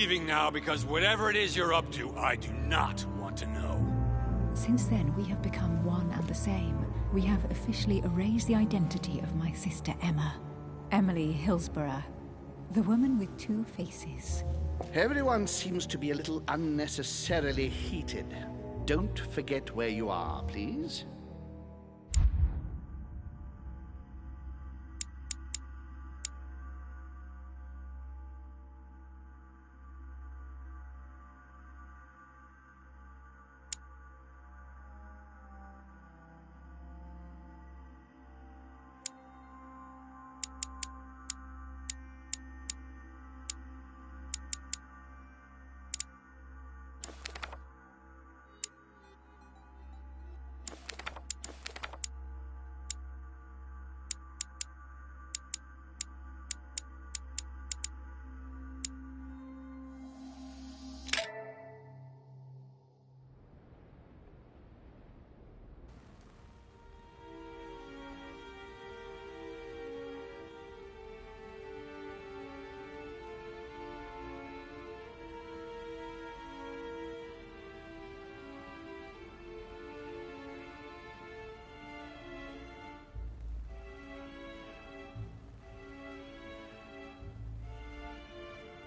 Leaving now because whatever it is you're up to, I do not want to know. Since then, we have become one and the same. We have officially erased the identity of my sister Emma. Emily Hillsborough. The woman with two faces. Everyone seems to be a little unnecessarily heated. Don't forget where you are, please.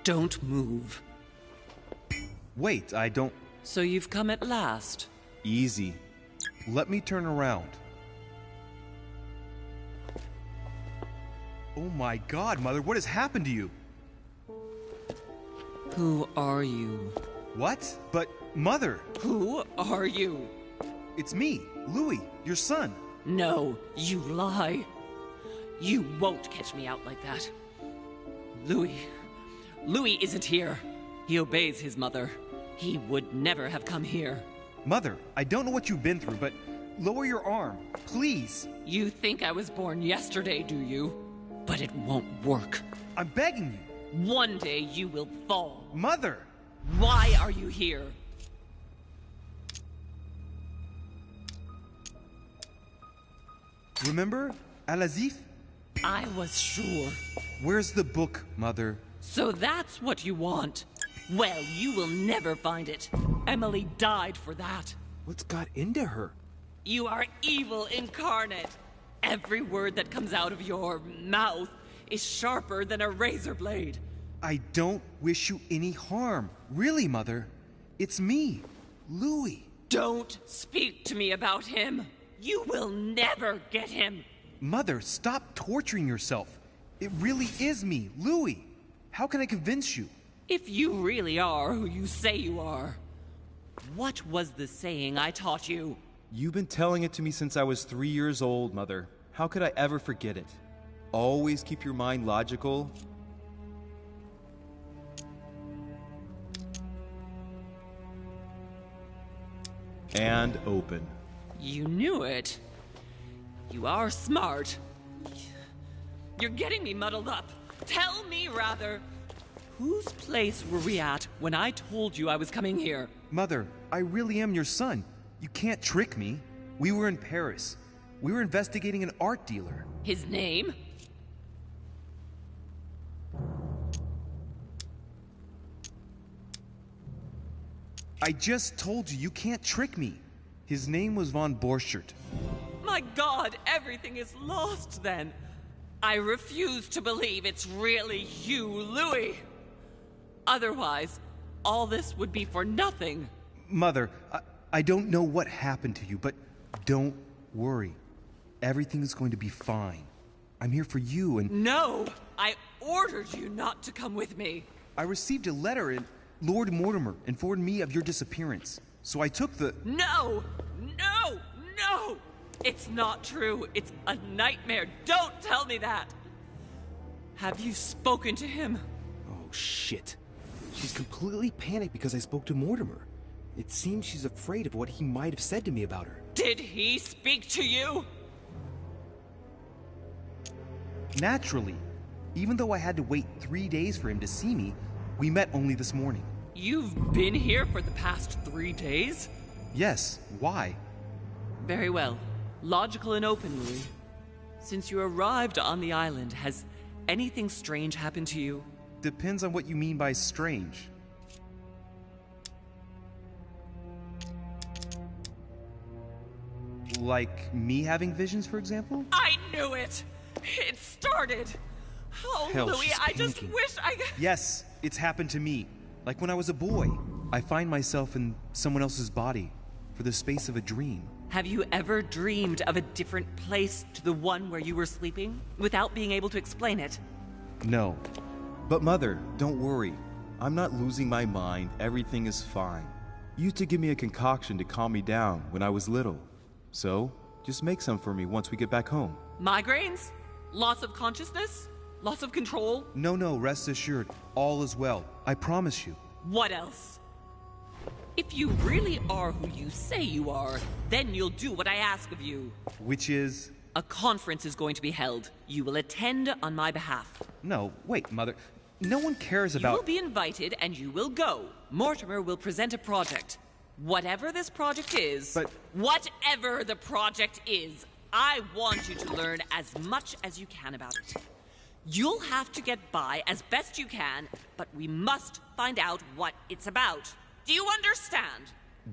Don't move. Wait, I don't... So you've come at last. Easy. Let me turn around. Oh my God, Mother, what has happened to you? Who are you? What? But, Mother! Who are you? It's me, Louis, your son. No, you lie. You won't catch me out like that. Louis isn't here. He obeys his mother. He would never have come here. Mother, I don't know what you've been through, but lower your arm, please. You think I was born yesterday, do you? But it won't work. I'm begging you. One day you will fall. Mother! Why are you here? Remember Al-Azif? I was sure. Where's the book, Mother? So that's what you want? Well, you will never find it. Emily died for that. What's got into her? You are evil incarnate. Every word that comes out of your mouth is sharper than a razor blade. I don't wish you any harm. Really, Mother. It's me, Louis. Don't speak to me about him. You will never get him. Mother, stop torturing yourself. It really is me, Louis. How can I convince you? If you really are who you say you are, what was the saying I taught you? You've been telling it to me since I was 3 years old, Mother. How could I ever forget it? Always keep your mind logical. And open. You knew it. You are smart. You're getting me muddled up. Tell me, rather, whose place were we at when I told you I was coming here? Mother, I really am your son. You can't trick me. We were in Paris. We were investigating an art dealer. His name? I just told you, you can't trick me. His name was von Borchert. My God, everything is lost then. I refuse to believe it's really you, Louis. Otherwise, all this would be for nothing. Mother, I don't know what happened to you, but don't worry. Everything is going to be fine. I'm here for you and... No! I ordered you not to come with me. I received a letter and Lord Mortimer informed me of your disappearance. So I took the... No! No! No! It's not true. It's a nightmare. Don't tell me that. Have you spoken to him? Oh, shit. She's completely panicked because I spoke to Mortimer. It seems she's afraid of what he might have said to me about her. Did he speak to you? Naturally. Even though I had to wait 3 days for him to see me, we met only this morning. You've been here for the past 3 days? Yes. Why? Very well. Logical and open, Louis. Since you arrived on the island, has anything strange happened to you? Depends on what you mean by strange. Like me having visions, for example? I knew it! It started! Oh, Hell, Louis, she's I just panicking. wish I... Yes, it's happened to me. Like when I was a boy. I find myself in someone else's body for the space of a dream. Have you ever dreamed of a different place to the one where you were sleeping, without being able to explain it? No. But Mother, don't worry. I'm not losing my mind. Everything is fine. You used to give me a concoction to calm me down when I was little. So, just make some for me once we get back home. Migraines? Loss of consciousness? Loss of control? No, rest assured. All is well. I promise you. What else? If you really are who you say you are, then you'll do what I ask of you. Which is... A conference is going to be held. You will attend on my behalf. No, wait, Mother. No one cares about... You will be invited and you will go. Mortimer will present a project. Whatever this project is... But... Whatever the project is, I want you to learn as much as you can about it. You'll have to get by as best you can, but we must find out what it's about. Do you understand?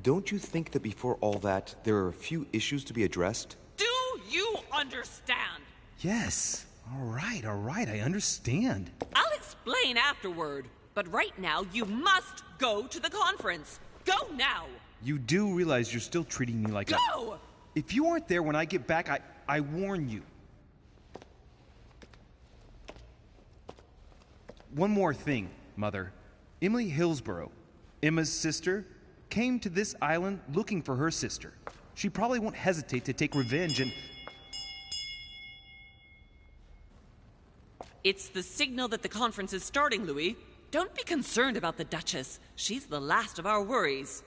Don't you think that before all that, there are a few issues to be addressed? Do you understand? Yes. All right, I understand. I'll explain afterward, but right now you must go to the conference. Go now! You do realize you're still treating me like Go! If you aren't there when I get back, I warn you. One more thing, Mother. Emily Hillsborough, Emma's sister, came to this island looking for her sister. She probably won't hesitate to take revenge and... It's the signal that the conference is starting, Louis. Don't be concerned about the Duchess. She's the last of our worries.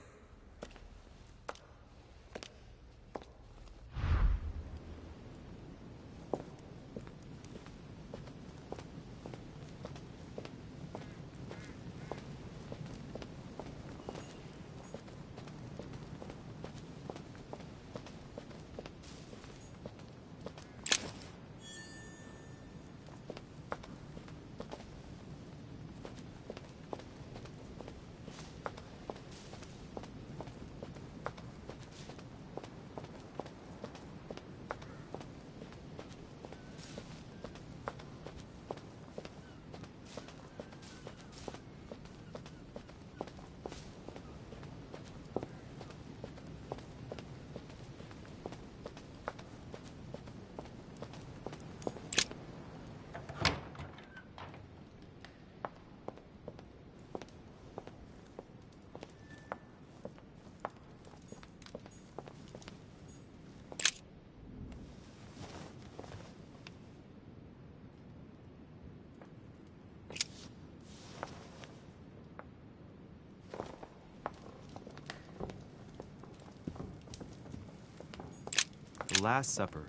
The Last Supper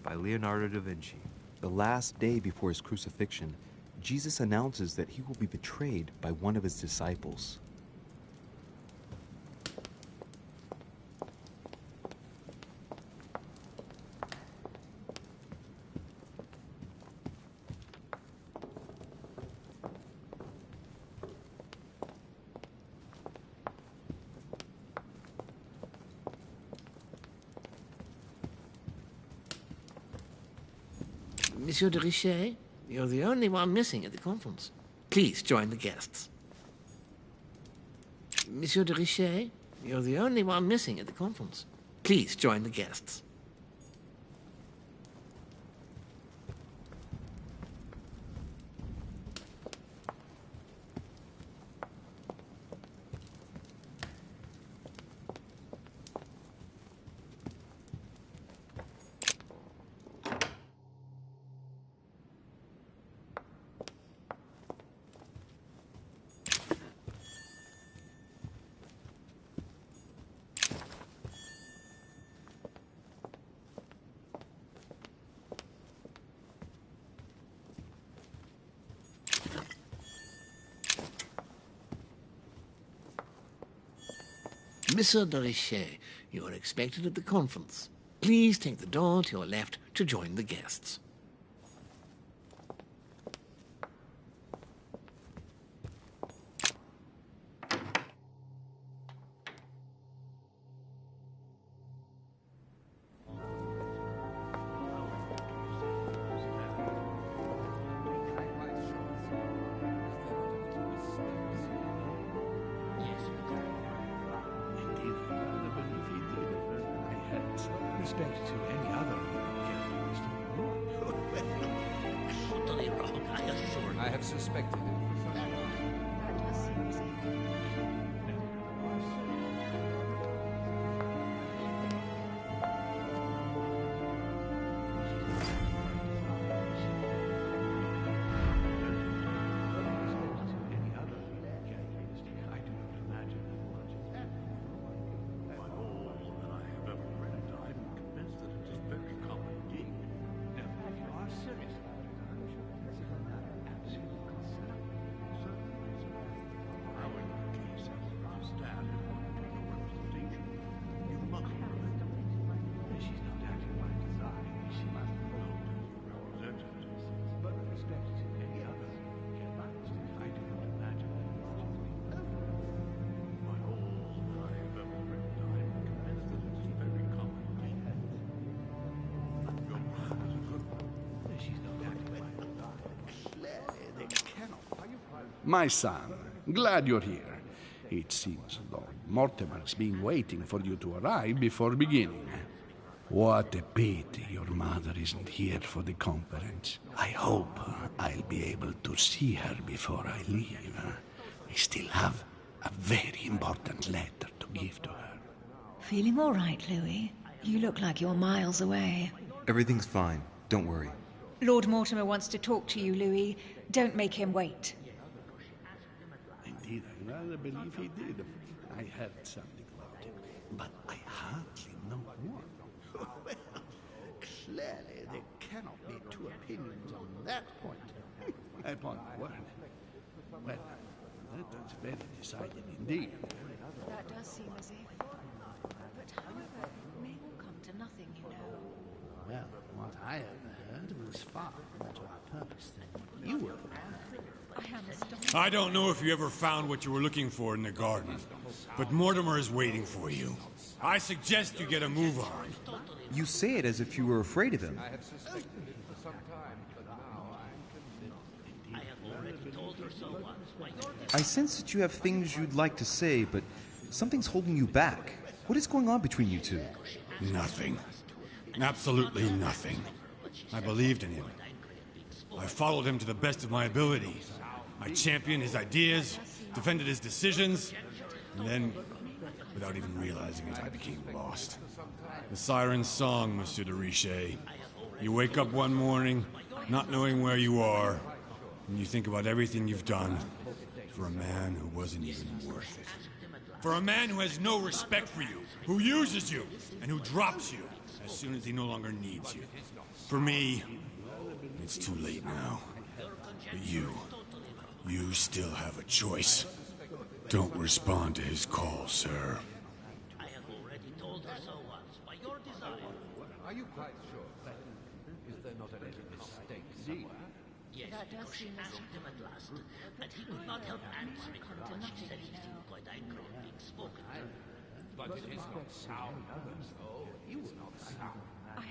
by Leonardo da Vinci. The last day before his crucifixion, Jesus announces that he will be betrayed by one of his disciples. Monsieur de Richet, you're the only one missing at the conference. Please join the guests. Monsieur de Richet, you're the only one missing at the conference. Please join the guests. Monsieur de Richet, you are expected at the conference. Please take the door to your left to join the guests. respect to any other characteristic. Totally wrong, I assure you. I have suspected it. That does seem easy. My son, glad you're here. It seems Lord Mortimer's been waiting for you to arrive before beginning. What a pity your mother isn't here for the conference. I hope I'll be able to see her before I leave. I still have a very important letter to give to her. Feeling all right, Louis? You look like you're miles away. Everything's fine. Don't worry. Lord Mortimer wants to talk to you, Louis. Don't make him wait. Indeed, I rather believe he did. I heard something about him, but I hardly know what. Well, clearly there cannot be two opinions on that point. Upon my word. Well, that's very decided indeed. That does seem as if. But however, it may all come to nothing, you know. Well, what I overheard was far more to our purpose than what you were. I am astonished. I don't know if you ever found what you were looking for in the garden, but Mortimer is waiting for you. I suggest you get a move on. You say it as if you were afraid of him. I have suspected it for some time, but now I'm convinced. I have already told her so once. I sense that you have things you'd like to say, but something's holding you back. What is going on between you two? Nothing. Absolutely nothing. I believed in him. I followed him to the best of my ability. I championed his ideas, defended his decisions, and then, without even realizing it, I became lost. The siren's song, Monsieur de Richet. You wake up one morning, not knowing where you are, and you think about everything you've done for a man who wasn't even worth it. For a man who has no respect for you, who uses you, and who drops you as soon as he no longer needs you. For me, it's too late now. But you still have a choice. Don't respond to his call, sir. I have already told her so once, by your desire. Are you quite sure? Is there not a little mistake somewhere? Yes, because she asked him at last, and he could not help answering her, but she said he seemed quite angry at being spoken to. But it is not sound. Oh, it is not sound.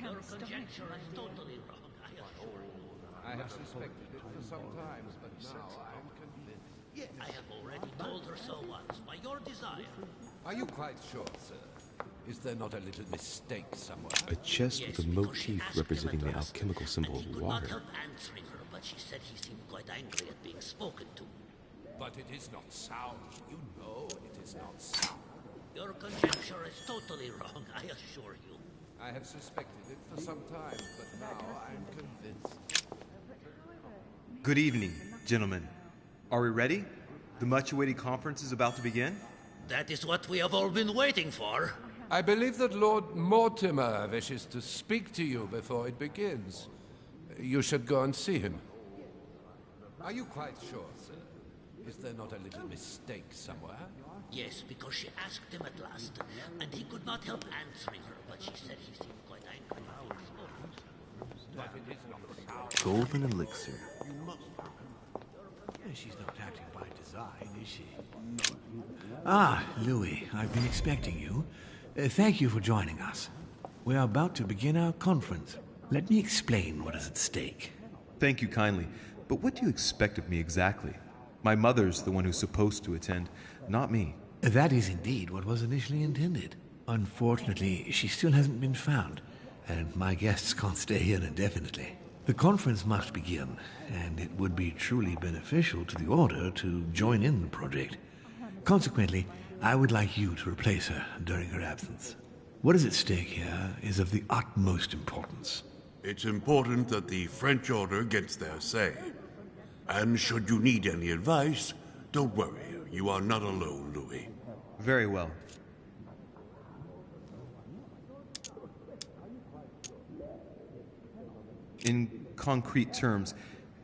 Your conjecture is totally wrong, I assure you. I have suspected it for some time, but now I'm convinced. I have already told her so once, by your desire. Are you quite sure, sir? Is there not a little mistake somewhere? A chest with a motif representing the alchemical symbol He of could not water. help answering her, but she said he seemed quite angry at being spoken to. But it is not sound. You know it is not sound. Your conjecture is totally wrong, I assure you. I have suspected it for some time, but now I'm convinced. Good evening, gentlemen. Are we ready? The much-awaited conference is about to begin? That is what we have all been waiting for. I believe that Lord Mortimer wishes to speak to you before it begins. You should go and see him. Are you quite sure, sir? Is there not a little mistake somewhere? Yes, because she asked him at last, and he could not help answering her, but she said he seemed quite angry at being spoken to. But it is not sound. Golden elixir. She's not acting by design, is she? Ah, Louis, I've been expecting you. Thank you for joining us. We are about to begin our conference. Let me explain what is at stake. Thank you kindly, but what do you expect of me exactly? My mother's the one who's supposed to attend, not me. That is indeed what was initially intended. Unfortunately, she still hasn't been found. and my guests can't stay here indefinitely. The conference must begin, and it would be truly beneficial to the Order to join in the project. Consequently, I would like you to replace her during her absence. What is at stake here is of the utmost importance. It's important that the French Order gets their say. And should you need any advice, don't worry. You are not alone, Louis. Very well. In concrete terms,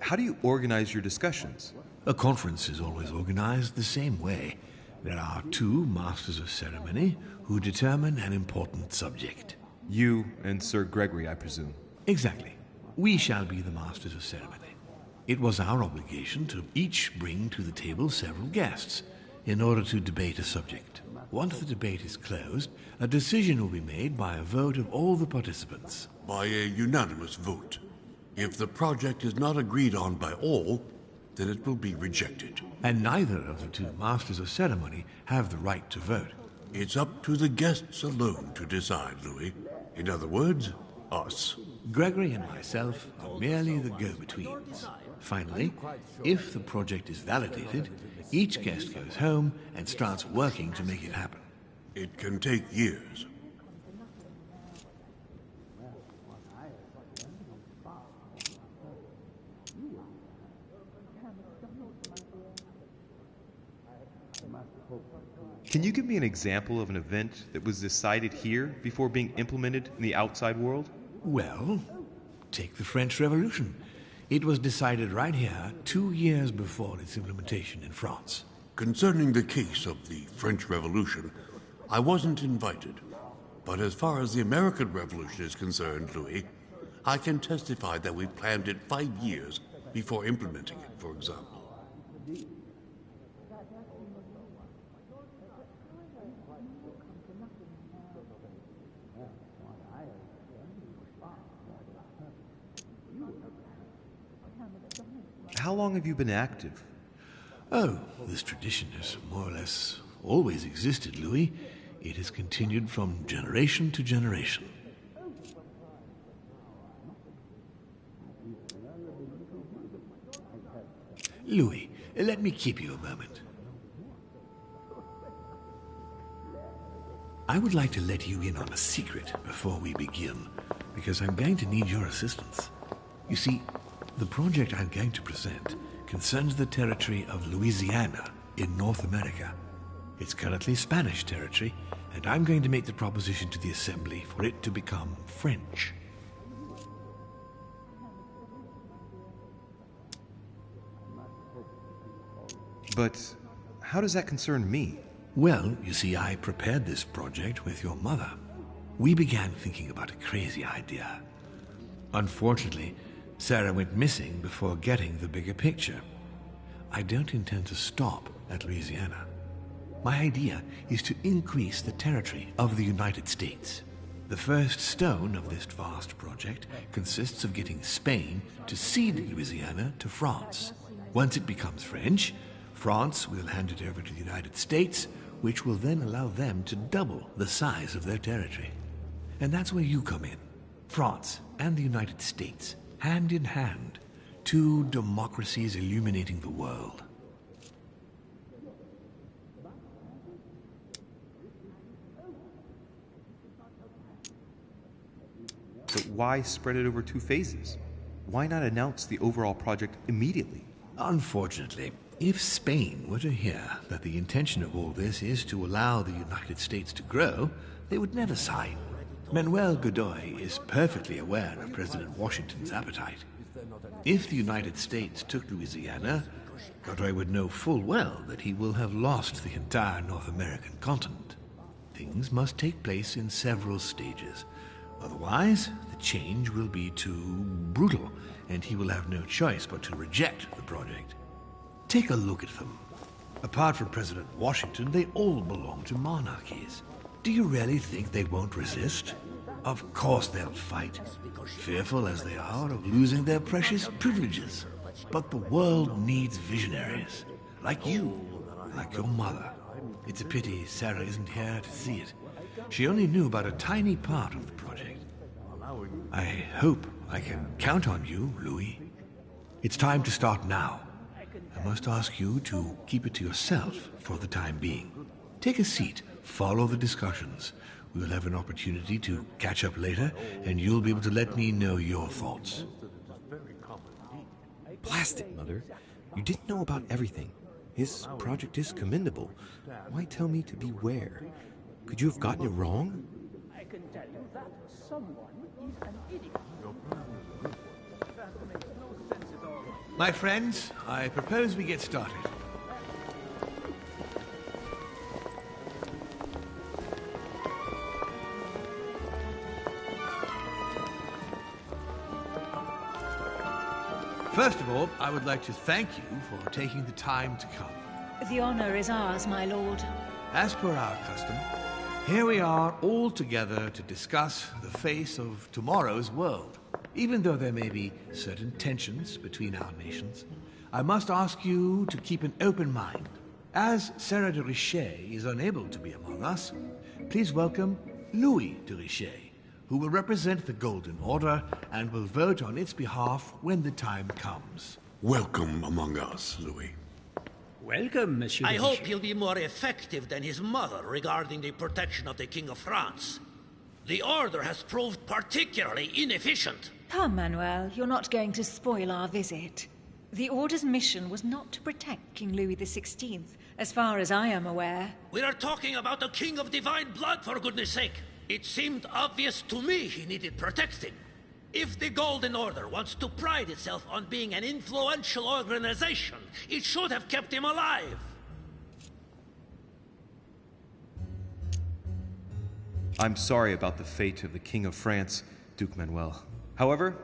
how do you organize your discussions? A conference is always organized the same way. There are two masters of ceremony who determine an important subject. You and Sir Gregory, I presume. Exactly. We shall be the masters of ceremony. It was our obligation to each bring to the table several guests in order to debate a subject. Once the debate is closed, a decision will be made by a vote of all the participants. By a unanimous vote. If the project is not agreed on by all, then it will be rejected. And neither of the two masters of ceremony have the right to vote. It's up to the guests alone to decide, Louis. In other words, us. Gregory and myself are merely the go-betweens. Finally, if the project is validated, each guest goes home and starts working to make it happen. It can take years. Can you give me an example of an event that was decided here before being implemented in the outside world? Well, take the French Revolution. It was decided right here 2 years before its implementation in France. Concerning the case of the French Revolution, I wasn't invited. But as far as the American Revolution is concerned, Louis, I can testify that we planned it 5 years before implementing it, for example. How long have you been active? Oh, this tradition has more or less always existed, Louis. It has continued from generation to generation. Louis, let me keep you a moment. I would like to let you in on a secret before we begin, because I'm going to need your assistance. You see, the project I'm going to present concerns the territory of Louisiana in North America. It's currently Spanish territory, and I'm going to make the proposition to the Assembly for it to become French. But how does that concern me? Well, you see, I prepared this project with your mother. We began thinking about a crazy idea. Unfortunately, Sarah went missing before getting the bigger picture. I don't intend to stop at Louisiana. My idea is to increase the territory of the United States. The first stone of this vast project consists of getting Spain to cede Louisiana to France. Once it becomes French, France will hand it over to the United States, which will then allow them to double the size of their territory. And that's where you come in. France and the United States, hand in hand, two democracies illuminating the world. But why spread it over 2 phases? Why not announce the overall project immediately? Unfortunately, if Spain were to hear that the intention of all this is to allow the United States to grow, they would never sign. Manuel Godoy is perfectly aware of President Washington's appetite. If the United States took Louisiana, Godoy would know full well that he will have lost the entire North American continent. Things must take place in several stages. Otherwise, the change will be too brutal, and he will have no choice but to reject the project. Take a look at them. Apart from President Washington, they all belong to monarchies. Do you really think they won't resist? Of course they'll fight, fearful as they are of losing their precious privileges. But the world needs visionaries, like you, like your mother. It's a pity Sarah isn't here to see it. She only knew about a tiny part of the project. I hope I can count on you, Louis. It's time to start now. I must ask you to keep it to yourself for the time being. Take a seat, follow the discussions. We'll have an opportunity to catch up later, and you'll be able to let me know your thoughts. Blast it, Mother. You didn't know about everything. His project is commendable. Why tell me to beware? Could you have gotten it wrong? I can tell you that someone is an idiot. That makes no sense at all. My friends, I propose we get started. First of all, I would like to thank you for taking the time to come. The honor is ours, my lord. As per our custom, here we are all together to discuss the face of tomorrow's world. Even though there may be certain tensions between our nations, I must ask you to keep an open mind. As Sarah de Richet is unable to be among us, please welcome Louis de Richet, who will represent the Golden Order and will vote on its behalf when the time comes. Welcome among us, Louis. Welcome, Monsieur. I hope he'll be more effective than his mother regarding the protection of the King of France. The Order has proved particularly inefficient. Come, Manuel, you're not going to spoil our visit. The Order's mission was not to protect King Louis XVI, as far as I am aware. We are talking about a king of divine blood, for goodness sake. It seemed obvious to me he needed protecting. If the Golden Order wants to pride itself on being an influential organization, it should have kept him alive. I'm sorry about the fate of the King of France, Duke Manuel. However,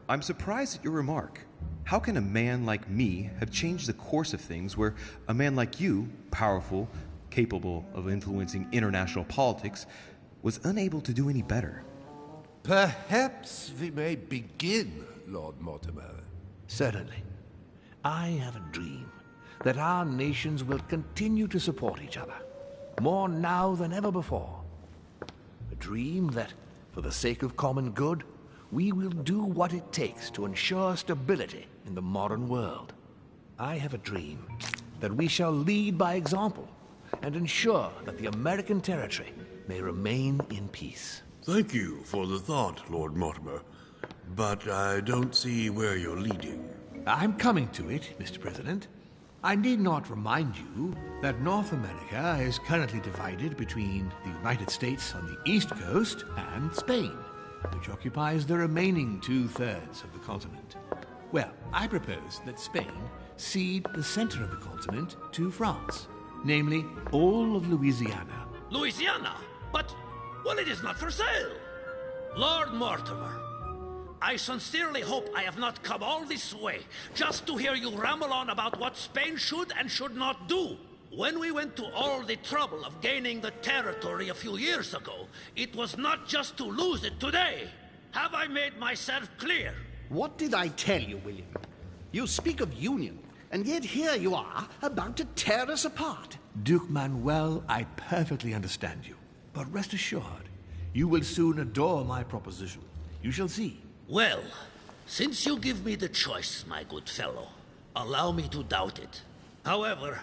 I'm surprised at your remark. How can a man like me have changed the course of things where a man like you, powerful, capable of influencing international politics, was unable to do any better? Perhaps we may begin, Lord Mortimer. Certainly. I have a dream that our nations will continue to support each other, more now than ever before. A dream that, for the sake of common good, we will do what it takes to ensure stability in the modern world. I have a dream that we shall lead by example and ensure that the American territory may remain in peace. Thank you for the thought, Lord Mortimer. But I don't see where you're leading. I'm coming to it, Mr. President. I need not remind you that North America is currently divided between the United States on the east coast and Spain, which occupies the remaining 2/3 of the continent. Well, I propose that Spain cede the center of the continent to France, namely all of Louisiana. Louisiana? But, well, it is not for sale. Lord Mortimer, I sincerely hope I have not come all this way just to hear you ramble on about what Spain should and should not do. When we went to all the trouble of gaining the territory a few years ago, it was not just to lose it today. Have I made myself clear? What did I tell you, William? You speak of union, and yet here you are, about to tear us apart. Duke Manuel, I perfectly understand you. But rest assured, you will soon adore my proposition. You shall see. Well, since you give me the choice, my good fellow, allow me to doubt it. However,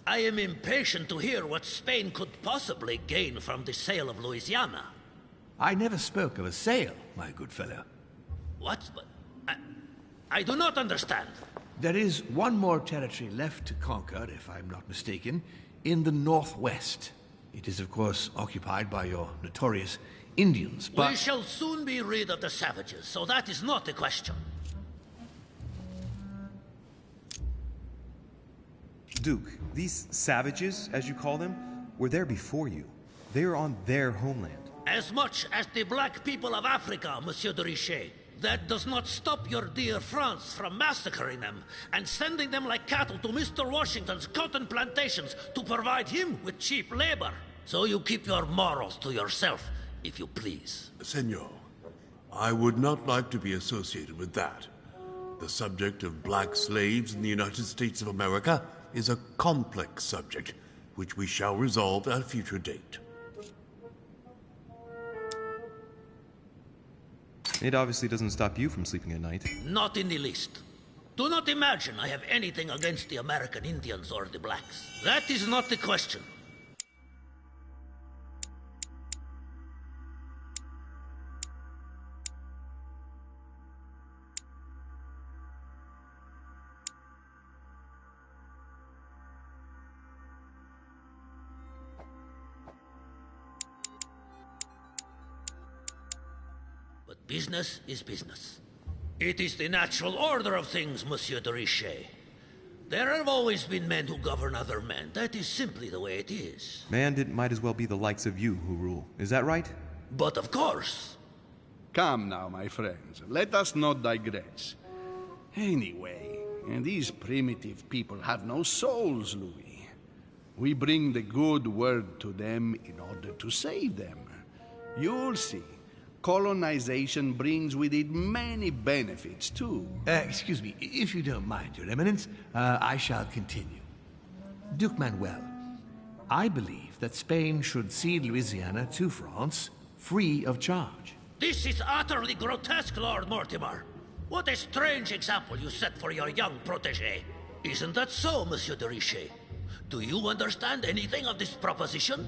I am impatient to hear what Spain could possibly gain from the sale of Louisiana. I never spoke of a sale, my good fellow. What? I do not understand. There is one more territory left to conquer, if I'm not mistaken, in the northwest. It is, of course, occupied by your notorious Indians, but... We shall soon be rid of the savages, so that is not a question. Duke, these savages, as you call them, were there before you. They are on their homeland. As much as the black people of Africa, Monsieur de Richet. That does not stop your dear France from massacring them and sending them like cattle to Mr. Washington's cotton plantations to provide him with cheap labor. So you keep your morals to yourself, if you please. Senor, I would not like to be associated with that. The subject of black slaves in the United States of America is a complex subject, which we shall resolve at a future date. It obviously doesn't stop you from sleeping at night. Not in the least. Do not imagine I have anything against the American Indians or the blacks. That is not the question. But business is business. It is the natural order of things, Monsieur de Richet. There have always been men who govern other men. That is simply the way it is. And it might as well be the likes of you who rule. Is that right? But of course. Come now, my friends. Let us not digress. Anyway, these primitive people have no souls, Louis. We bring the good word to them in order to save them. You'll see. Colonization brings with it many benefits, too. Excuse me, if you don't mind, Your Eminence, I shall continue. Duke Manuel, I believe that Spain should cede Louisiana to France free of charge. This is utterly grotesque, Lord Mortimer. What a strange example you set for your young protégé. Isn't that so, Monsieur de Richet? Do you understand anything of this proposition?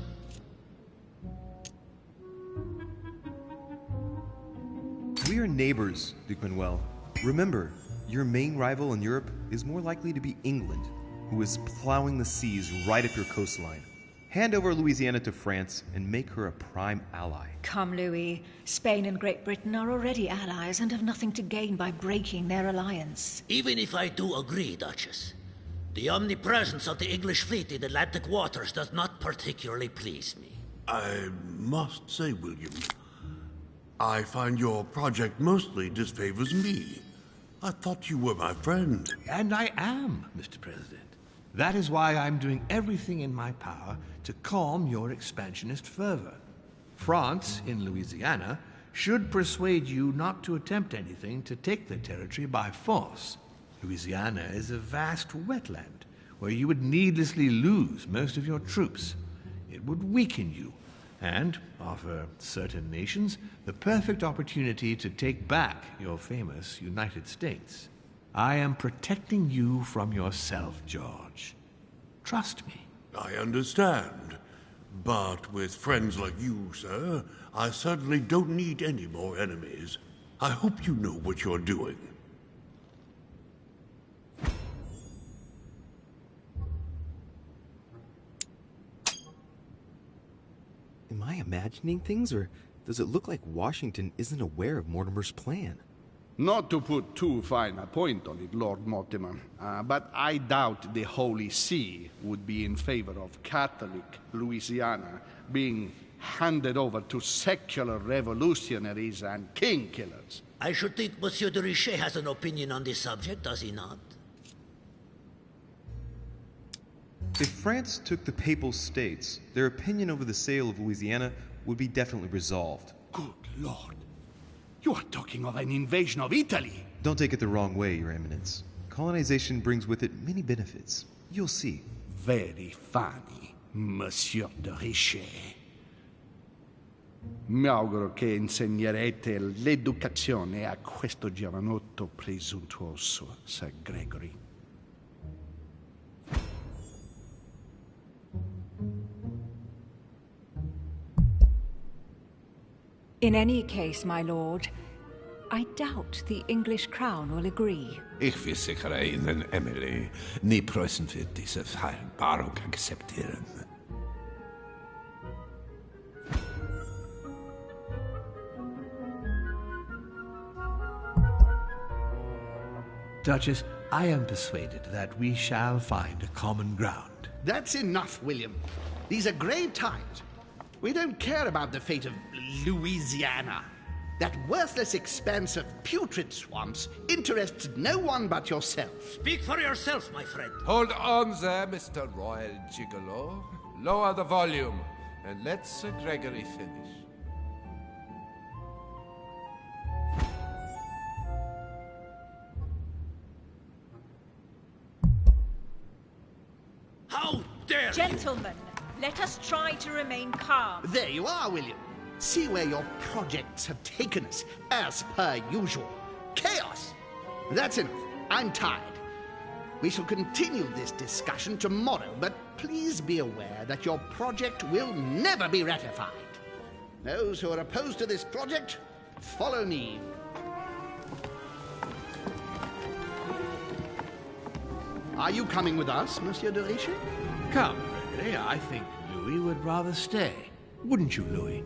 We are neighbors, Duke Manuel. Remember, your main rival in Europe is more likely to be England, who is plowing the seas right up your coastline. Hand over Louisiana to France and make her a prime ally. Come, Louis. Spain and Great Britain are already allies and have nothing to gain by breaking their alliance. Even if I do agree, Duchess, the omnipresence of the English fleet in Atlantic waters does not particularly please me. I must say, William, I find your project mostly disfavors me. I thought you were my friend. And I am, Mr. President. That is why I'm doing everything in my power to calm your expansionist fervor. France, in Louisiana, should persuade you not to attempt anything to take the territory by force. Louisiana is a vast wetland where you would needlessly lose most of your troops. It would weaken you and offer certain nations the perfect opportunity to take back your famous United States. I am protecting you from yourself, George. Trust me. I understand. But with friends like you, sir, I certainly don't need any more enemies. I hope you know what you're doing. Am I imagining things, or does it look like Washington isn't aware of Mortimer's plan? Not to put too fine a point on it, Lord Mortimer, but I doubt the Holy See would be in favor of Catholic Louisiana being handed over to secular revolutionaries and king killers. I should think Monsieur de Richet has an opinion on this subject, does he not? If France took the Papal States, their opinion over the sale of Louisiana would be definitely resolved. Good Lord. You are talking of an invasion of Italy. Don't take it the wrong way, Your Eminence. Colonization brings with it many benefits. You'll see. Very funny, Monsieur de Richet. Mi auguro che insegnerete l'educazione a questo giovanotto presuntuoso, Sir Gregory. In any case, my lord, I doubt the English crown will agree. Ich versichere Ihnen, Emily, nie Preußen wird diese Vereinbarung akzeptieren. Duchess, I am persuaded that we shall find a common ground. That's enough, William. These are grave times. We don't care about the fate of Louisiana. That worthless expanse of putrid swamps interests no one but yourself. Speak for yourself, my friend. Hold on there, Mr. Royal Gigolo. Lower the volume, and let Sir Gregory finish. How dare you! Gentlemen, let us try to remain calm. There you are, William. See where your projects have taken us, as per usual. Chaos! That's enough. I'm tired. We shall continue this discussion tomorrow, but please be aware that your project will never be ratified. Those who are opposed to this project, follow me. Are you coming with us, Monsieur de Richet? Come, Gregory. I think Louis would rather stay. Wouldn't you, Louis?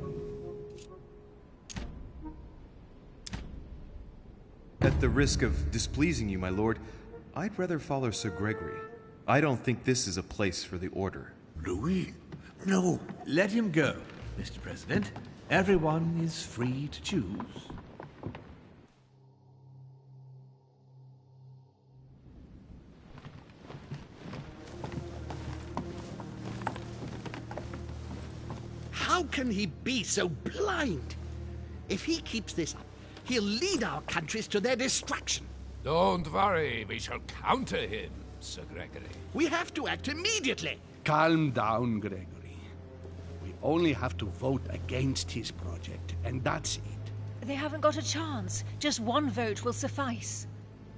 At the risk of displeasing you, my lord, I'd rather follow Sir Gregory. I don't think this is a place for the Order. Louis? No. Let him go, Mr. President. Everyone is free to choose. How can he be so blind? If he keeps this up, he'll lead our countries to their destruction. Don't worry, we shall counter him, Sir Gregory. We have to act immediately. Calm down, Gregory. We only have to vote against his project, and that's it. They haven't got a chance. Just one vote will suffice.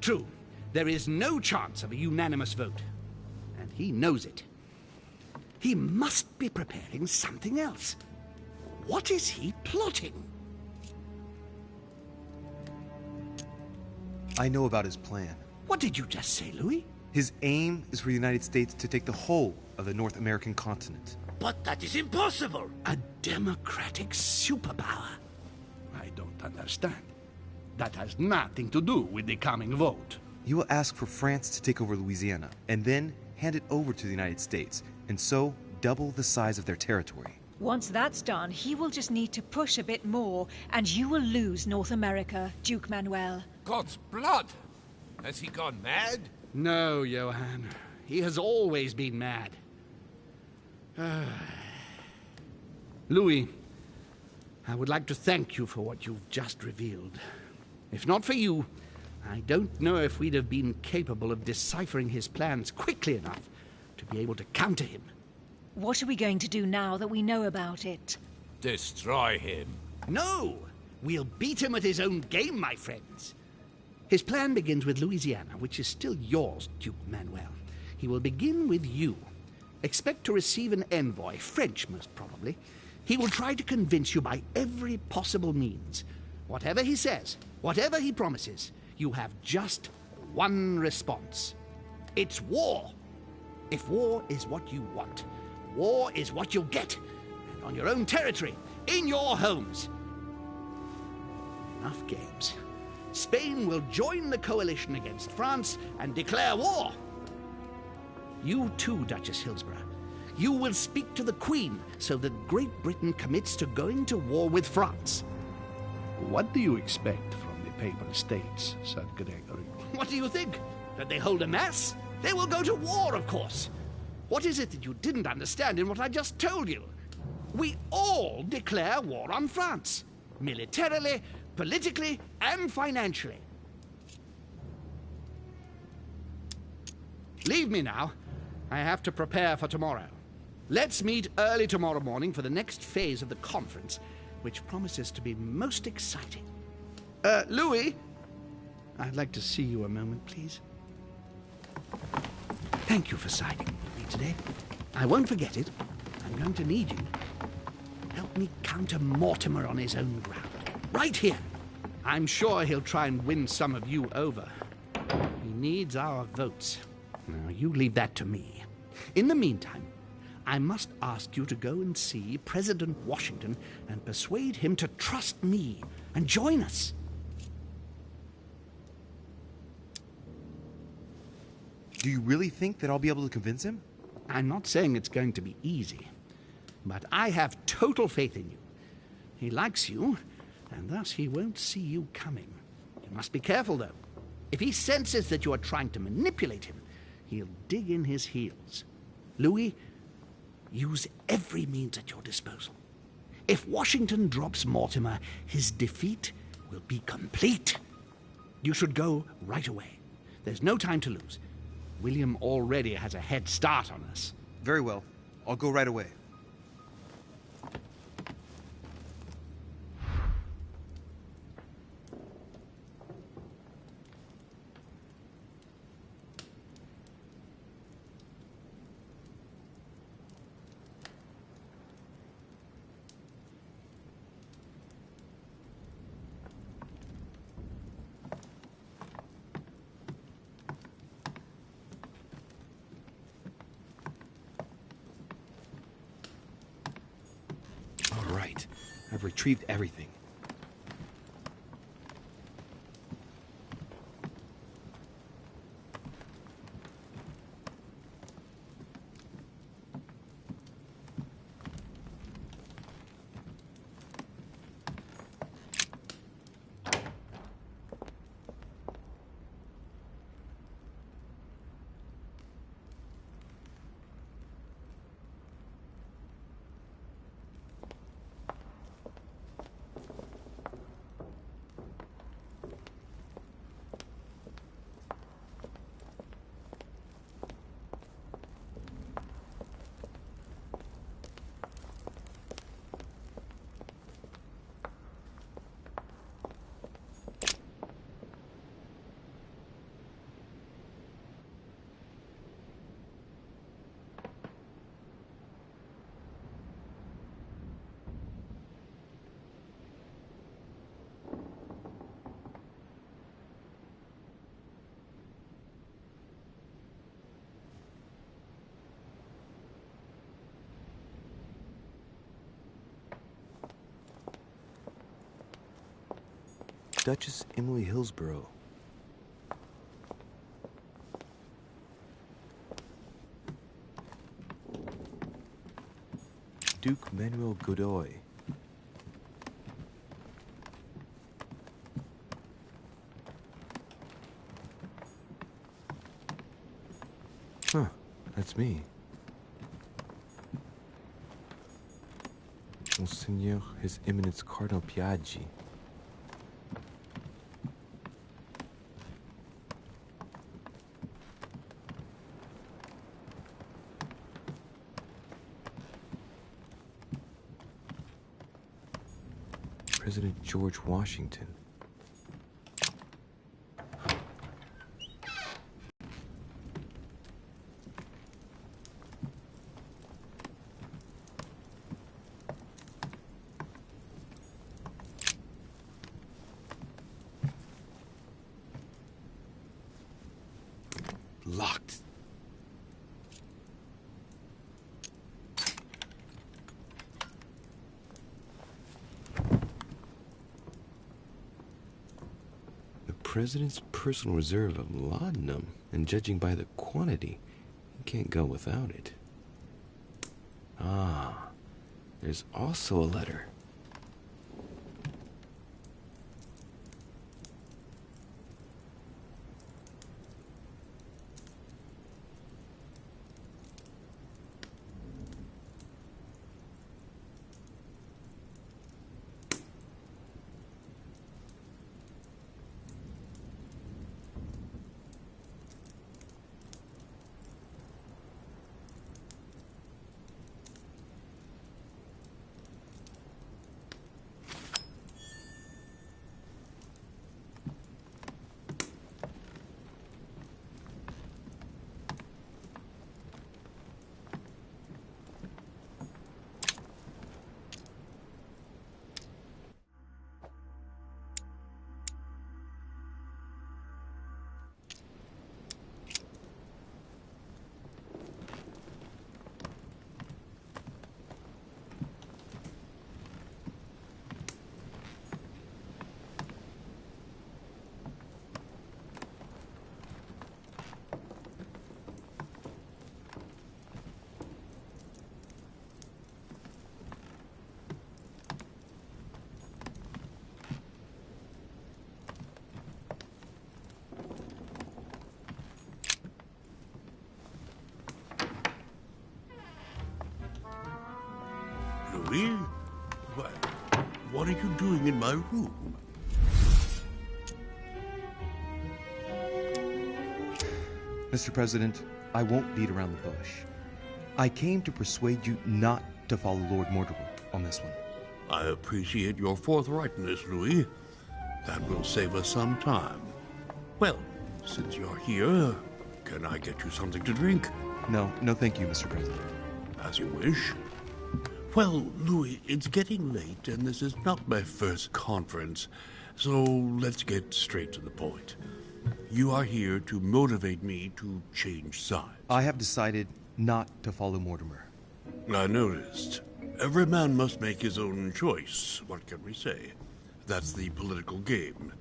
True. There is no chance of a unanimous vote. And he knows it. He must be preparing something else. What is he plotting? I know about his plan. What did you just say, Louis? His aim is for the United States to take the whole of the North American continent. But that is impossible. A democratic superpower. I don't understand. That has nothing to do with the coming vote. He will ask for France to take over Louisiana, and then hand it over to the United States, and so double the size of their territory. Once that's done, he will just need to push a bit more, and you will lose North America, Duke Manuel. God's blood! Has he gone mad? No, Johann. He has always been mad. Louis, I would like to thank you for what you've just revealed. If not for you, I don't know if we'd have been capable of deciphering his plans quickly enough to be able to counter him. What are we going to do now that we know about it? Destroy him. No! We'll beat him at his own game, my friends. His plan begins with Louisiana, which is still yours, Duke Manuel. He will begin with you. Expect to receive an envoy, French most probably. He will try to convince you by every possible means. Whatever he says, whatever he promises, you have just one response. It's war. If war is what you want, war is what you'll get. And on your own territory, in your homes. Enough games. Spain will join the coalition against France and declare war. You too, Duchess Hillsborough. You will speak to the Queen so that Great Britain commits to going to war with France. What do you expect from the Papal States, Sir Gregory? What do you think? That they hold a mass? They will go to war, of course. What is it that you didn't understand in what I just told you? We all declare war on France. Militarily, politically, and financially. Leave me now. I have to prepare for tomorrow. Let's meet early tomorrow morning for the next phase of the conference, which promises to be most exciting. Louis, I'd like to see you a moment, please. Thank you for siding with me today. I won't forget it. I'm going to need you. Help me counter Mortimer on his own ground. Right here. I'm sure he'll try and win some of you over. He needs our votes. Now, you leave that to me. In the meantime, I must ask you to go and see President Washington and persuade him to trust me and join us. Do you really think that I'll be able to convince him? I'm not saying it's going to be easy, but I have total faith in you. He likes you, and thus he won't see you coming. You must be careful, though. If he senses that you are trying to manipulate him, he'll dig in his heels. Louis, use every means at your disposal. If Washington drops Mortimer, his defeat will be complete. You should go right away. There's no time to lose. William already has a head start on us. Very well. I'll go right away. I've retrieved everything. Duchess Emily Hillsborough. Duke Manuel Godoy. Huh, that's me. Monseigneur His Eminence Cardinal Piaggi. President George Washington. Locked. President's personal reserve of laudanum, and judging by the quantity, he can't go without it. Ah, there's also a letter. Louis? What are you doing in my room? Mr. President, I won't beat around the bush. I came to persuade you not to follow Lord Mortimer on this one. I appreciate your forthrightness, Louis. That will save us some time. Well, since you're here, can I get you something to drink? No, thank you, Mr. President. As you wish. Well, Louis, it's getting late, and this is not my first conference, so let's get straight to the point. You are here to motivate me to change sides. I have decided not to follow Mortimer. I noticed. Every man must make his own choice. What can we say? That's the political game.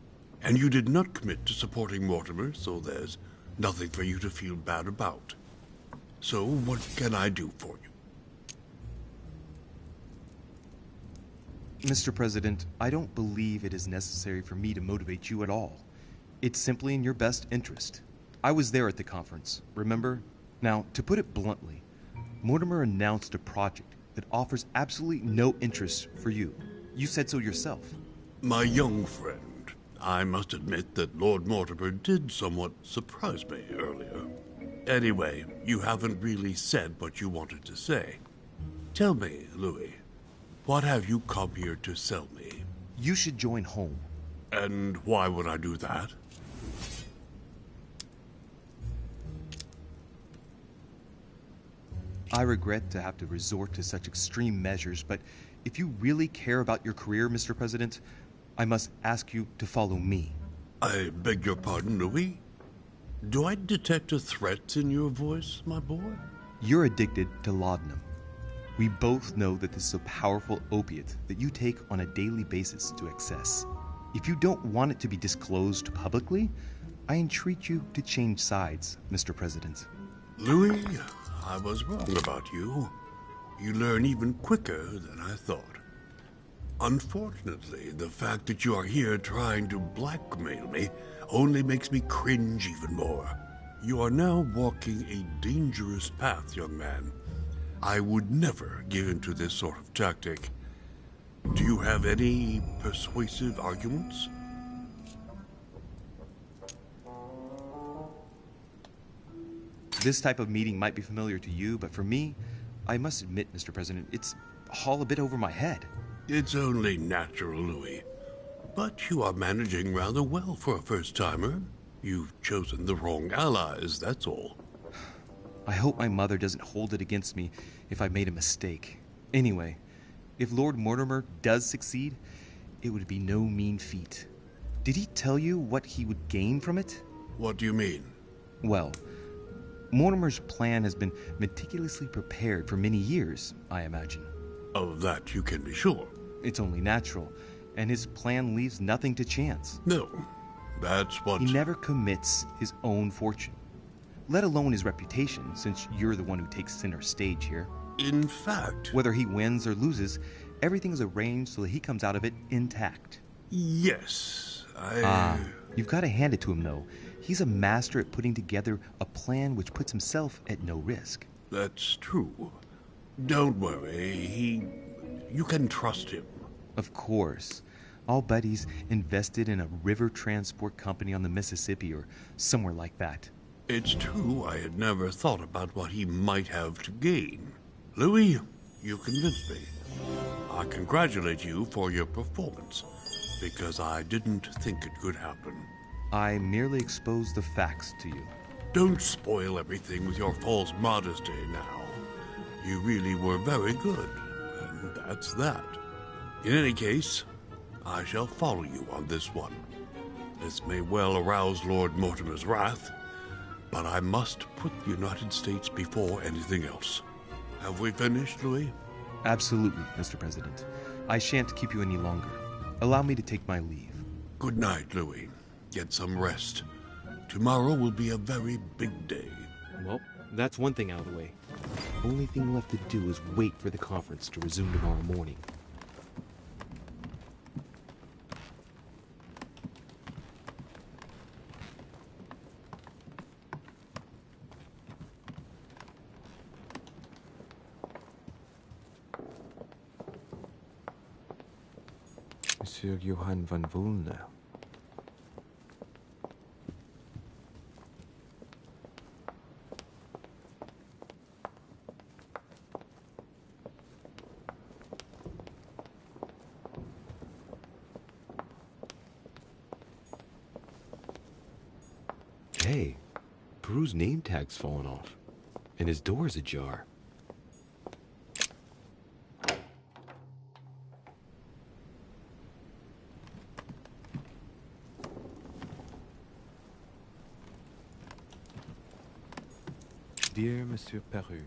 And you did not commit to supporting Mortimer, so there's nothing for you to feel bad about. So, what can I do for you? Mr. President, I don't believe it is necessary for me to motivate you at all. It's simply in your best interest. I was there at the conference, remember? Now, to put it bluntly, Mortimer announced a project that offers absolutely no interest for you. You said so yourself. My young friend, I must admit that Lord Mortimer did somewhat surprise me earlier. Anyway, you haven't really said what you wanted to say. Tell me, Louis, what have you come here to sell me? You should join home. And why would I do that? I regret to have to resort to such extreme measures, but if you really care about your career, Mr. President, I must ask you to follow me. I beg your pardon, Louis? Do I detect a threat in your voice, my boy? You're addicted to laudanum. We both know that this is a powerful opiate that you take on a daily basis to excess. If you don't want it to be disclosed publicly, I entreat you to change sides, Mr. President. Louis, I was wrong about you. You learn even quicker than I thought. Unfortunately, the fact that you are here trying to blackmail me only makes me cringe even more. You are now walking a dangerous path, young man. I would never give in to this sort of tactic. Do you have any persuasive arguments? This type of meeting might be familiar to you, but for me, I must admit, Mr. President, it's all a bit over my head. It's only natural, Louis. But you are managing rather well for a first-timer. You've chosen the wrong allies, that's all. I hope my mother doesn't hold it against me if I made a mistake. Anyway, if Lord Mortimer does succeed, it would be no mean feat. Did he tell you what he would gain from it? What do you mean? Well, Mortimer's plan has been meticulously prepared for many years, I imagine. Of that you can be sure. It's only natural, and his plan leaves nothing to chance. No, that's what... He never commits his own fortune, let alone his reputation, since you're the one who takes center stage here. In fact... Whether he wins or loses, everything is arranged so that he comes out of it intact. Yes, You've got to hand it to him, though. He's a master at putting together a plan which puts himself at no risk. That's true. Don't worry, you can trust him. Of course. I'll bet he's invested in a river transport company on the Mississippi or somewhere like that. It's true I had never thought about what he might have to gain. Louis, you convinced me. I congratulate you for your performance, because I didn't think it could happen. I merely exposed the facts to you. Don't spoil everything with your false modesty now. You really were very good, and that's that. In any case, I shall follow you on this one. This may well arouse Lord Mortimer's wrath, but I must put the United States before anything else. Have we finished, Louis? Absolutely, Mr. President. I shan't keep you any longer. Allow me to take my leave. Good night, Louis. Get some rest. Tomorrow will be a very big day. Well, that's one thing out of the way. Only thing left to do is wait for the conference to resume tomorrow morning. Monsieur Johann van Volner. Hey, Peru's name tag's fallen off, and his door's ajar. Dear Monsieur Peru,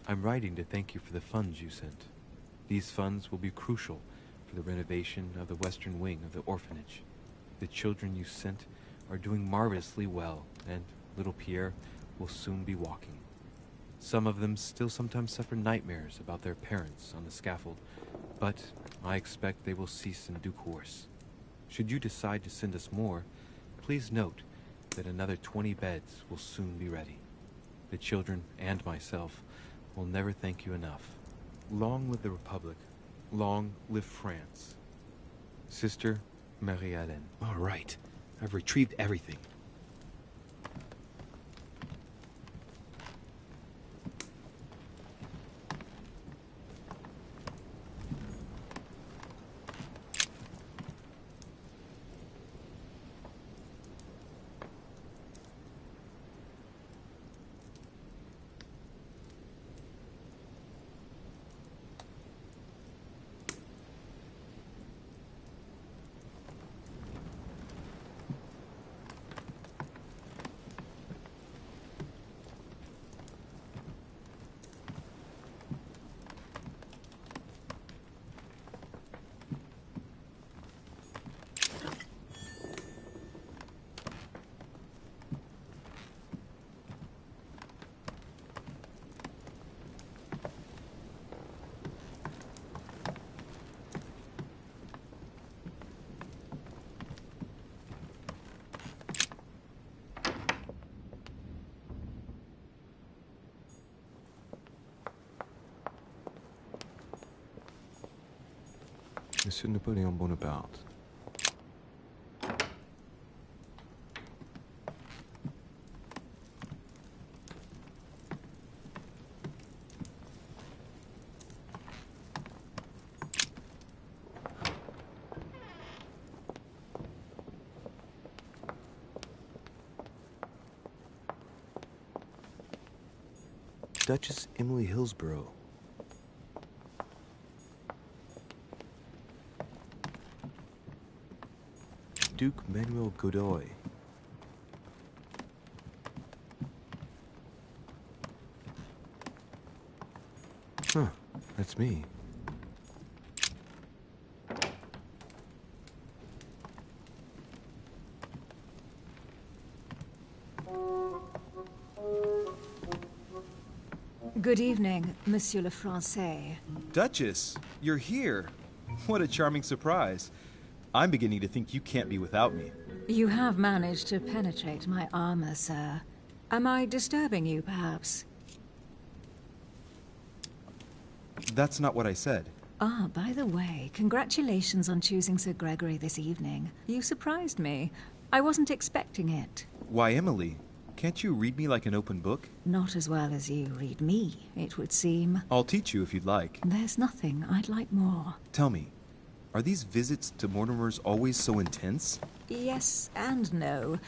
I'm writing to thank you for the funds you sent. These funds will be crucial for the renovation of the western wing of the orphanage. The children you sent are doing marvelously well, and little Pierre will soon be walking. Some of them still sometimes suffer nightmares about their parents on the scaffold, but I expect they will cease in due course. Should you decide to send us more, please note that another 20 beds will soon be ready. The children and myself will never thank you enough. Long live the Republic. Long live France. Sister Marie-Hélène. All right. I've retrieved everything. Monsieur Napoleon Bonaparte. Duchess Emily Hillsborough. Duke Manuel Godoy. Huh, that's me. Good evening, Monsieur le Français. Duchess, you're here. What a charming surprise. I'm beginning to think you can't be without me. You have managed to penetrate my armor, sir. Am I disturbing you, perhaps? That's not what I said. Ah, by the way, congratulations on choosing Sir Gregory this evening. You surprised me. I wasn't expecting it. Why, Emily? Can't you read me like an open book? Not as well as you read me, it would seem. I'll teach you if you'd like. There's nothing I'd like more. Tell me, are these visits to Mortimer's always so intense? Yes and no.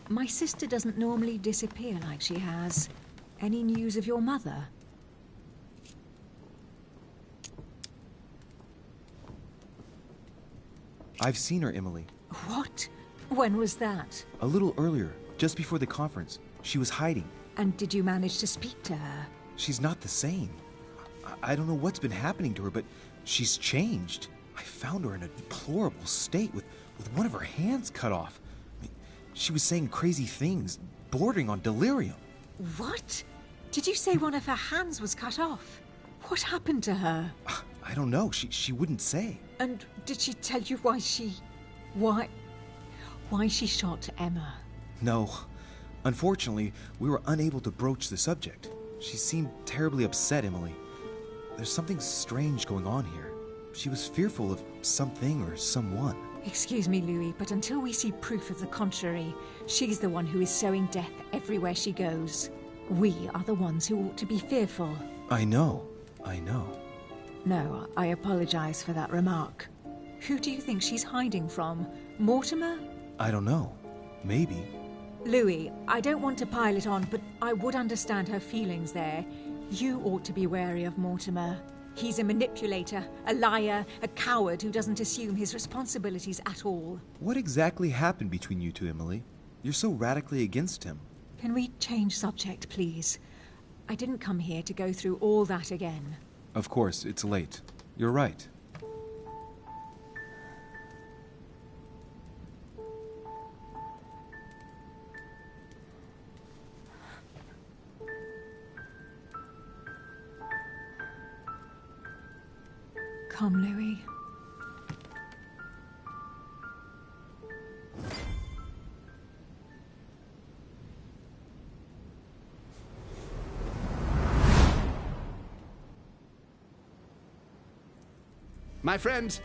My sister doesn't normally disappear like she has. Any news of your mother? I've seen her, Emily. What? When was that? A little earlier, just before the conference. She was hiding. And did you manage to speak to her? She's not the same. I don't know what's been happening to her, but she's changed. I found her in a deplorable state with one of her hands cut off. I mean, she was saying crazy things, bordering on delirium. What? Did you say one of her hands was cut off? What happened to her? I don't know. She wouldn't say. And did she tell you why she shot Emma? No. Unfortunately, we were unable to broach the subject. She seemed terribly upset, Emily. There's something strange going on here. She was fearful of something or someone. Excuse me, Louis, but until we see proof of the contrary, she's the one who is sowing death everywhere she goes. We are the ones who ought to be fearful. I know. No, I apologize for that remark. Who do you think she's hiding from? Mortimer? I don't know. Maybe. Louis, I don't want to pile it on, but I would understand her feelings there. You ought to be wary of Mortimer. He's a manipulator, a liar, a coward who doesn't assume his responsibilities at all. What exactly happened between you two, Emily? You're so radically against him. Can we change subject, please? I didn't come here to go through all that again. Of course, it's late. You're right. Come, Louis. My friends,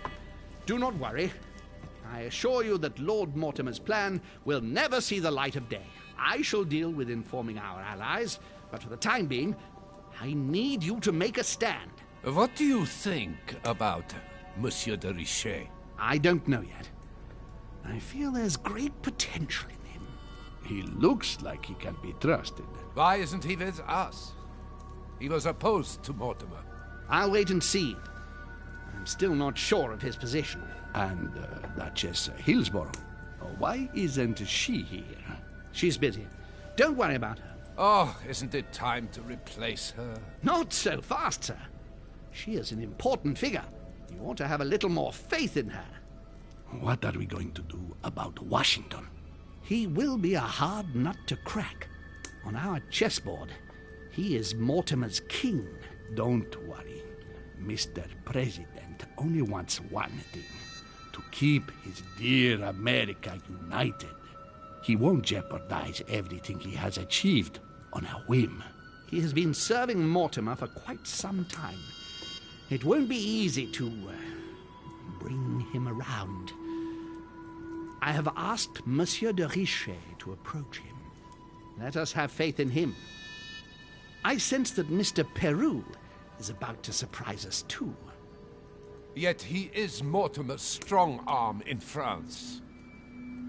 do not worry. I assure you that Lord Mortimer's plan will never see the light of day. I shall deal with informing our allies, but for the time being, I need you to make a stand. What do you think about Monsieur de Richet? I don't know yet. I feel there's great potential in him. He looks like he can be trusted. Why isn't he with us? He was opposed to Mortimer. I'll wait and see. I'm still not sure of his position. And Duchess Hillsborough. Why isn't she here? She's busy. Don't worry about her. Oh, isn't it time to replace her? Not so fast, sir. She is an important figure. You ought to have a little more faith in her. What are we going to do about Washington? He will be a hard nut to crack. On our chessboard, he is Mortimer's king. Don't worry. Mr. President only wants one thing. To keep his dear America united. He won't jeopardize everything he has achieved on a whim. He has been serving Mortimer for quite some time. It won't be easy to bring him around. I have asked Monsieur de Richet to approach him. Let us have faith in him. I sense that Mr. Peru is about to surprise us too. Yet he is Mortimer's strong arm in France.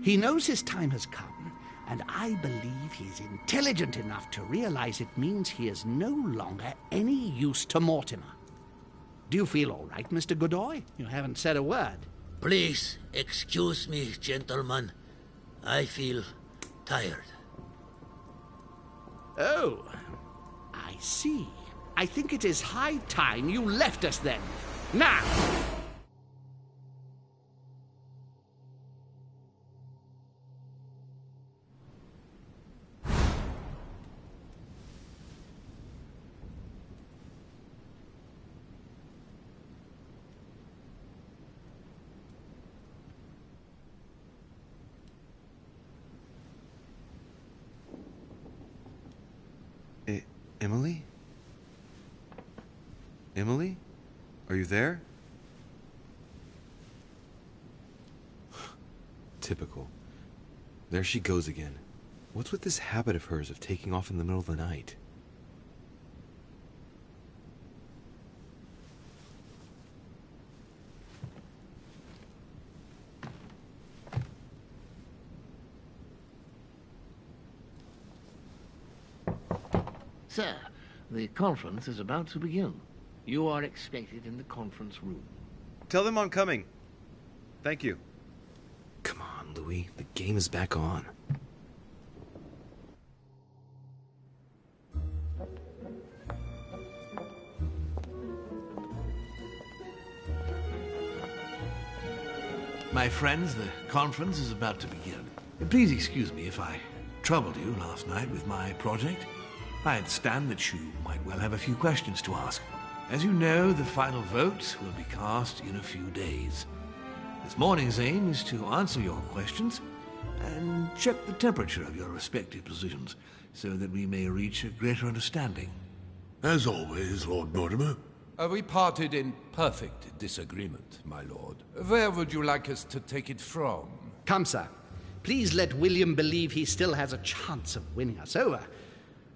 He knows his time has come, and I believe he's intelligent enough to realize it means he is no longer any use to Mortimer. Do you feel all right, Mr. Godoy? You haven't said a word. Please excuse me, gentlemen. I feel tired. Oh, I see. I think it is high time you left us then. Now! Emily? Emily? Are you there? Typical. There she goes again. What's with this habit of hers of taking off in the middle of the night? Sir, the conference is about to begin. You are expected in the conference room. Tell them I'm coming. Thank you. Come on, Louis. The game is back on. My friends, the conference is about to begin. Please excuse me if I troubled you last night with my project. I understand that you might well have a few questions to ask. As you know, the final vote will be cast in a few days. This morning's aim is to answer your questions and check the temperature of your respective positions so that we may reach a greater understanding. As always, Lord Mortimer. We parted in perfect disagreement, my lord. Where would you like us to take it from? Come, sir. Please let William believe he still has a chance of winning us over.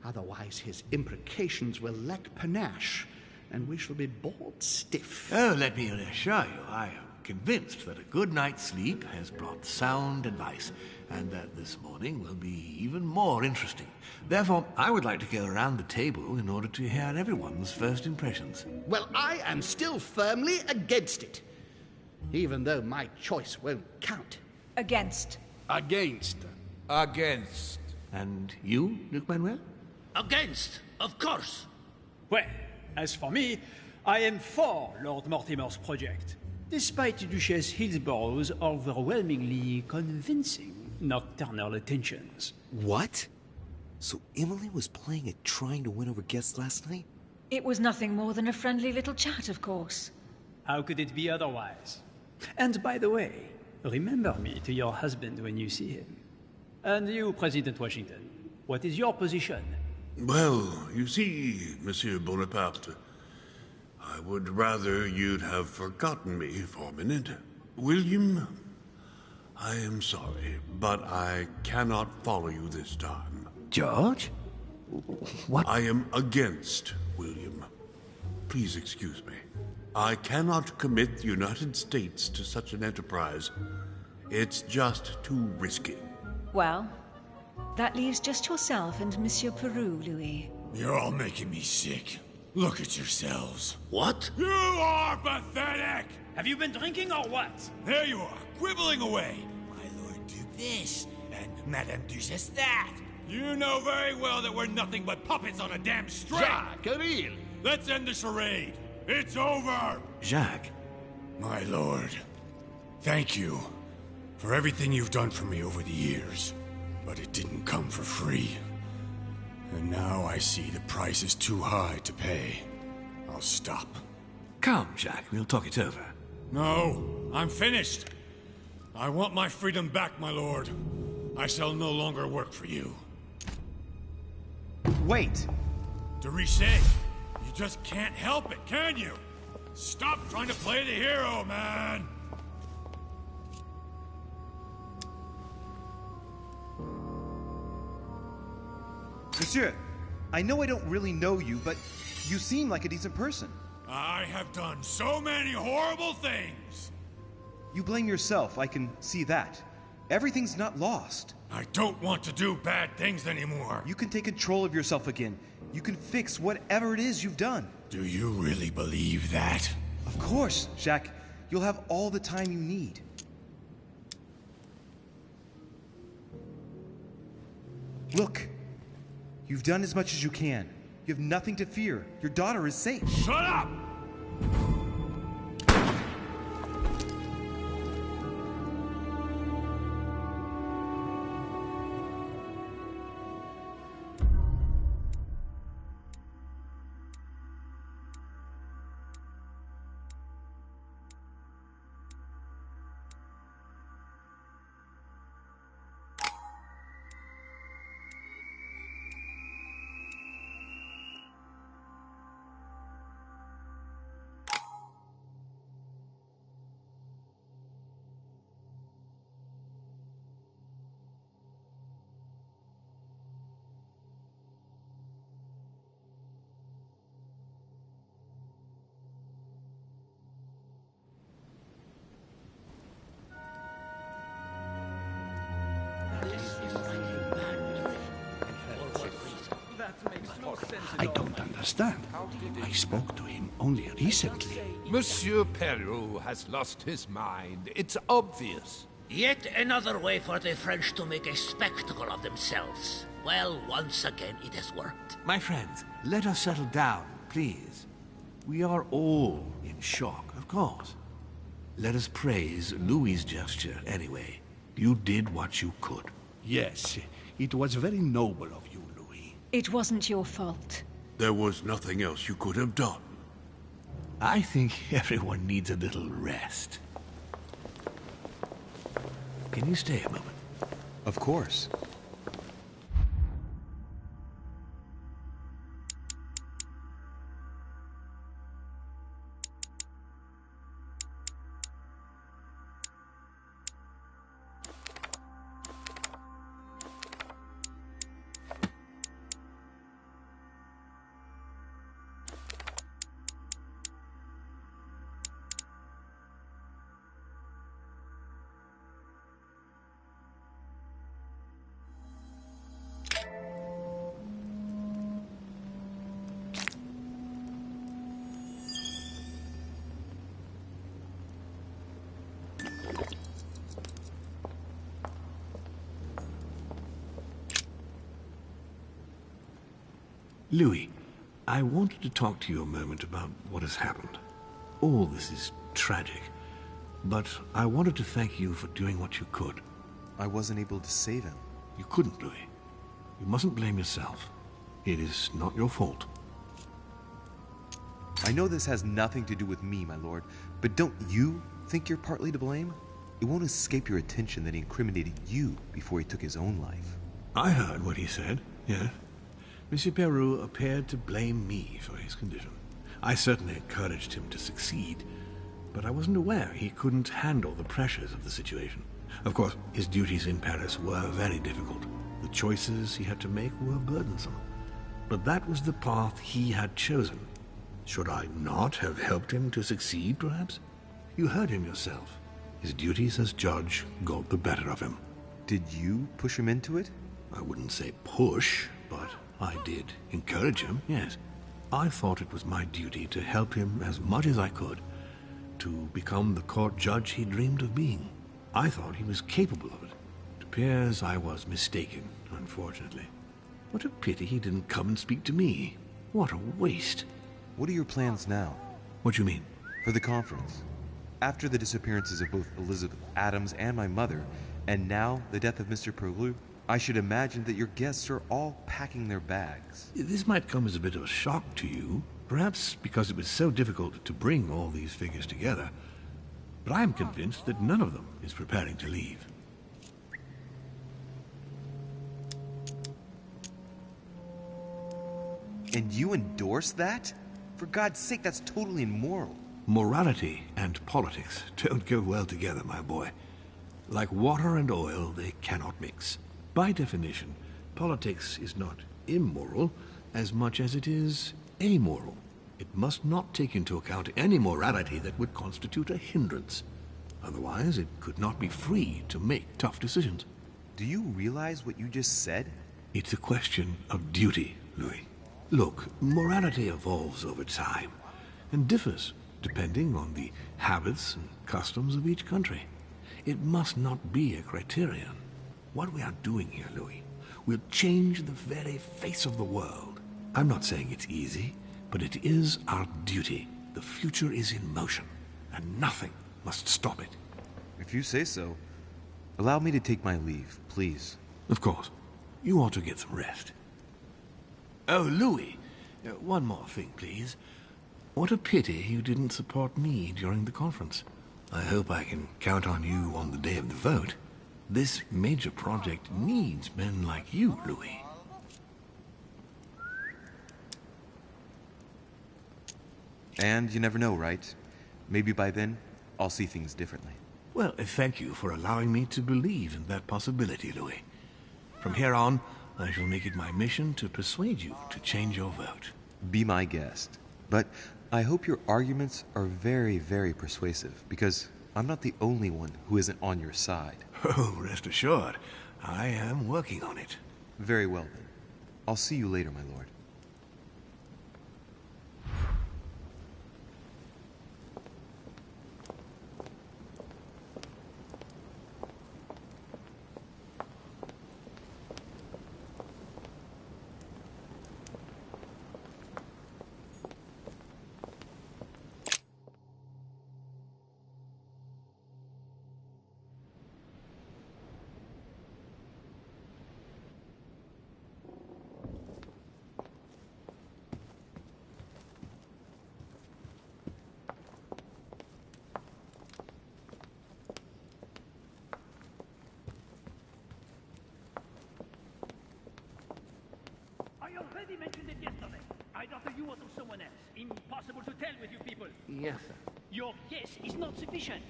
Otherwise, his imprecations will lack panache, and we shall be bored stiff. Oh, let me assure you, I am convinced that a good night's sleep has brought sound advice, and that this morning will be even more interesting. Therefore, I would like to go around the table in order to hear everyone's first impressions. Well, I am still firmly against it, even though my choice won't count. Against. Against. Against. And you, Luc Manuel? Against, of course. Well, as for me, I am for Lord Mortimer's project, despite Duchess Hillsborough's overwhelmingly convincing nocturnal attentions. What? So Emily was playing at trying to win over guests last night? It was nothing more than a friendly little chat, of course. How could it be otherwise? And by the way, remember me to your husband when you see him. And you, President Washington, what is your position? Well, you see, Monsieur Bonaparte, I would rather you'd have forgotten me for a minute. William, I am sorry, but I cannot follow you this time. George? What? I am against William. Please excuse me. I cannot commit the United States to such an enterprise. It's just too risky. Well, that leaves just yourself and Monsieur Peru, Louis. You're all making me sick. Look at yourselves. What? You are pathetic! Have you been drinking or what? There you are, quibbling away. My Lord Duke this, and Madame Duchess that. You know very well that we're nothing but puppets on a damn string! Jacques, really? Let's end the charade. It's over! Jacques. My lord, thank you for everything you've done for me over the years. But it didn't come for free. And now I see the price is too high to pay. I'll stop. Come, Jacques, we'll talk it over. No, I'm finished. I want my freedom back, my lord. I shall no longer work for you. Wait! De Richet, you just can't help it, can you? Stop trying to play the hero, man! Monsieur, I know I don't really know you, but you seem like a decent person. I have done so many horrible things! You blame yourself, I can see that. Everything's not lost. I don't want to do bad things anymore. You can take control of yourself again. You can fix whatever it is you've done. Do you really believe that? Of course, Jacques. You'll have all the time you need. Look. You've done as much as you can. You have nothing to fear. Your daughter is safe. Shut up! I don't understand. I spoke to him only recently. Monsieur Peru has lost his mind. It's obvious. Yet another way for the French to make a spectacle of themselves. Well, once again, it has worked. My friends, let us settle down, please. We are all in shock, of course. Let us praise Louis's gesture anyway. You did what you could. Yes, it was very noble of you, Louis. It wasn't your fault. There was nothing else you could have done. I think everyone needs a little rest. Can you stay a moment? Of course. Louis, I wanted to talk to you a moment about what has happened. All this is tragic, but I wanted to thank you for doing what you could. I wasn't able to save him. You couldn't, Louis. You mustn't blame yourself. It is not your fault. I know this has nothing to do with me, my lord, but don't you think you're partly to blame? It won't escape your attention that he incriminated you before he took his own life. I heard what he said, yes. Monsieur Peru appeared to blame me for his condition. I certainly encouraged him to succeed, but I wasn't aware he couldn't handle the pressures of the situation. Of course, his duties in Paris were very difficult. The choices he had to make were burdensome. But that was the path he had chosen. Should I not have helped him to succeed, perhaps? You heard him yourself. His duties as judge got the better of him. Did you push him into it? I wouldn't say push, but I did encourage him, yes. I thought it was my duty to help him as much as I could to become the court judge he dreamed of being. I thought he was capable of it. It appears I was mistaken, unfortunately. What a pity he didn't come and speak to me. What a waste. What are your plans now? What do you mean? For the conference. After the disappearances of both Elizabeth Adams and my mother, and now the death of Mr. Peru, I should imagine that your guests are all packing their bags. This might come as a bit of a shock to you, perhaps because it was so difficult to bring all these figures together. But I am convinced that none of them is preparing to leave. And you endorse that? For God's sake, that's totally immoral. Morality and politics don't go well together, my boy. Like water and oil, they cannot mix. By definition, politics is not immoral as much as it is amoral. It must not take into account any morality that would constitute a hindrance. Otherwise, it could not be free to make tough decisions. Do you realize what you just said? It's a question of duty, Louis. Look, morality evolves over time and differs depending on the habits and customs of each country. It must not be a criterion. What we are doing here, Louis, will change the very face of the world. I'm not saying it's easy, but it is our duty. The future is in motion, and nothing must stop it. If you say so, allow me to take my leave, please. Of course. You ought to get some rest. Oh, Louis, one more thing, please. What a pity you didn't support me during the conference. I hope I can count on you on the day of the vote. This major project needs men like you, Louis. And you never know, right? Maybe by then, I'll see things differently. Well, thank you for allowing me to believe in that possibility, Louis. From here on, I shall make it my mission to persuade you to change your vote. Be my guest. But I hope your arguments are very, very persuasive, because I'm not the only one who isn't on your side. Oh, rest assured, I am working on it. Very well, then. I'll see you later, my lord. Mentioned it yesterday. Either to you or to someone else. Impossible to tell with you people. Yes, sir. Your guess is not sufficient.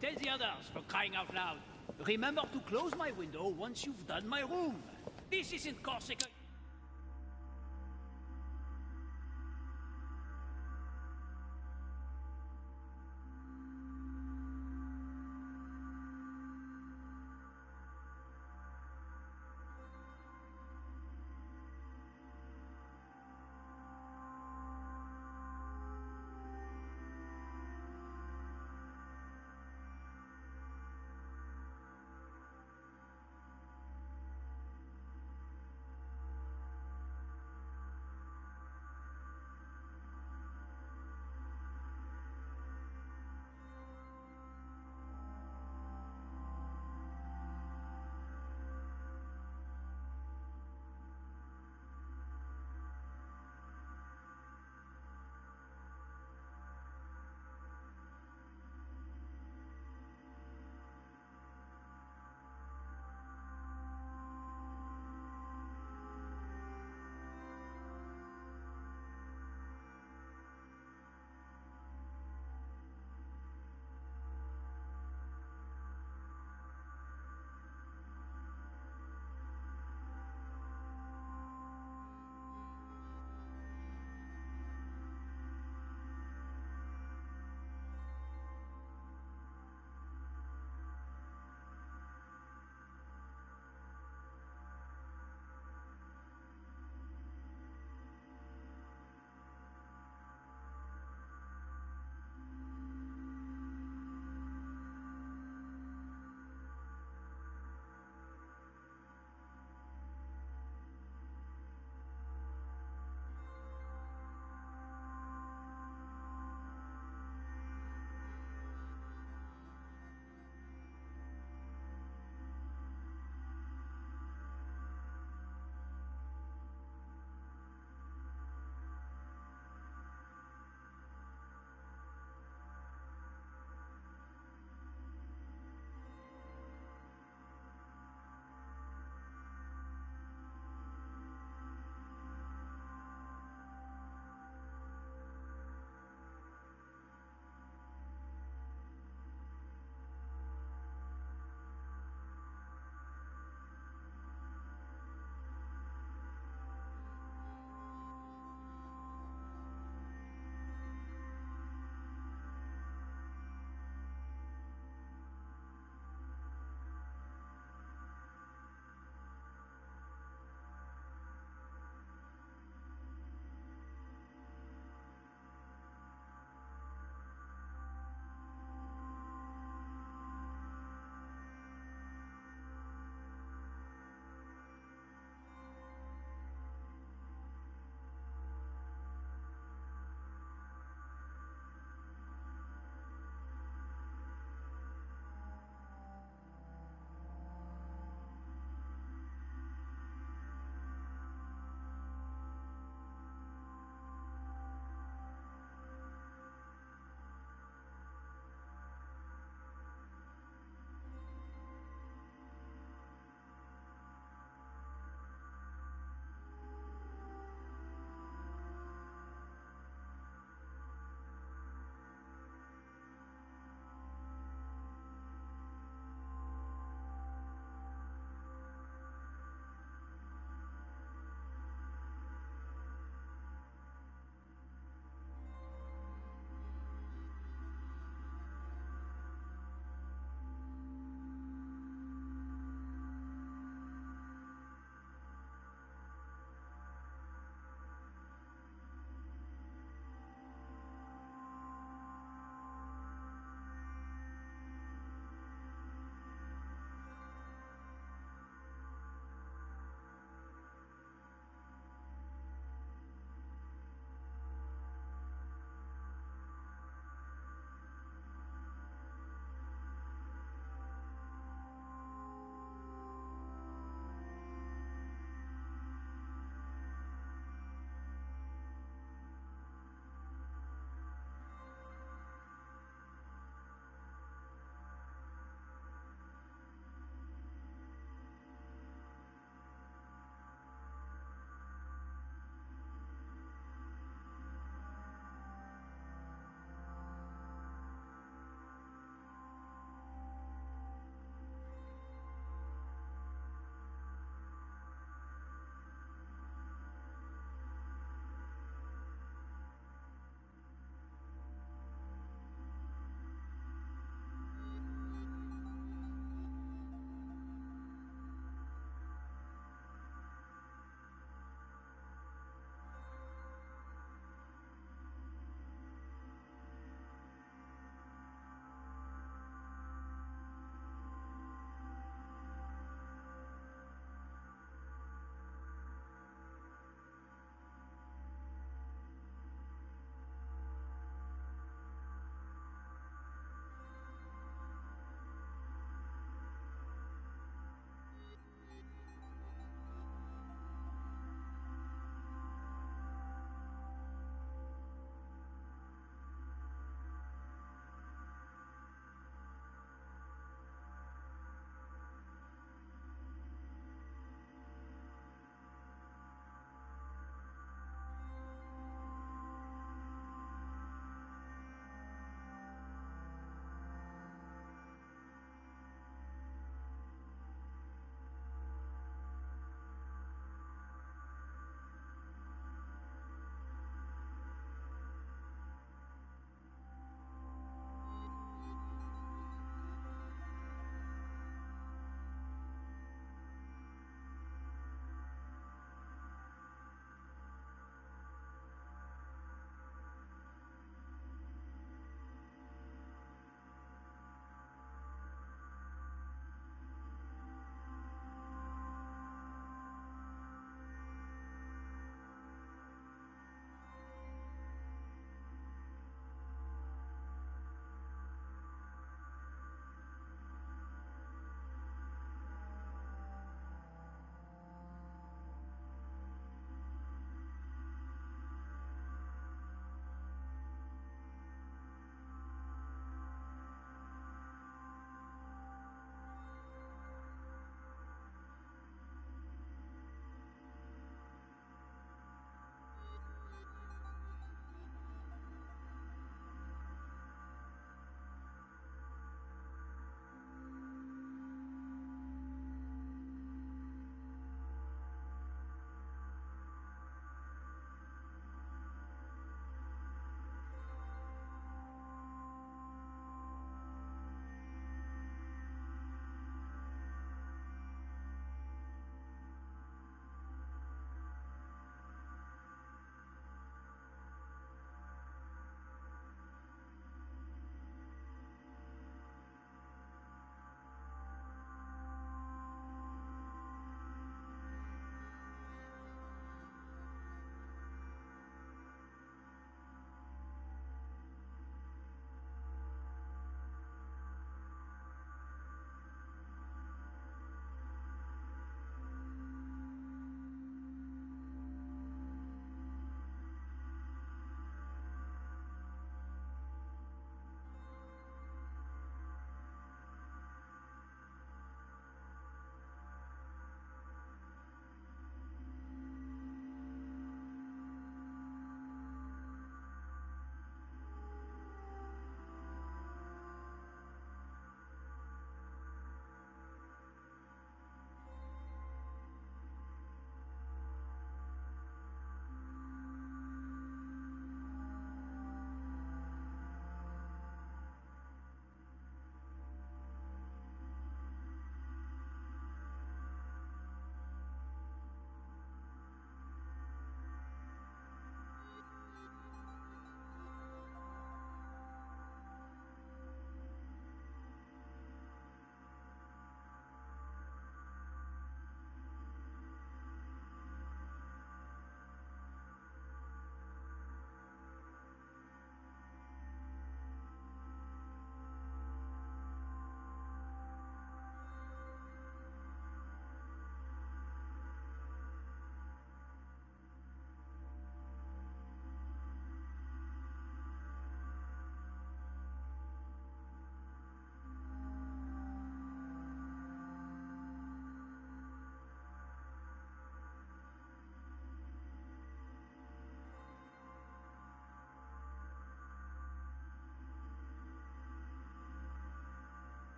Tell the others, for crying out loud. Remember to close my window once you've done my room. This isn't Corsica.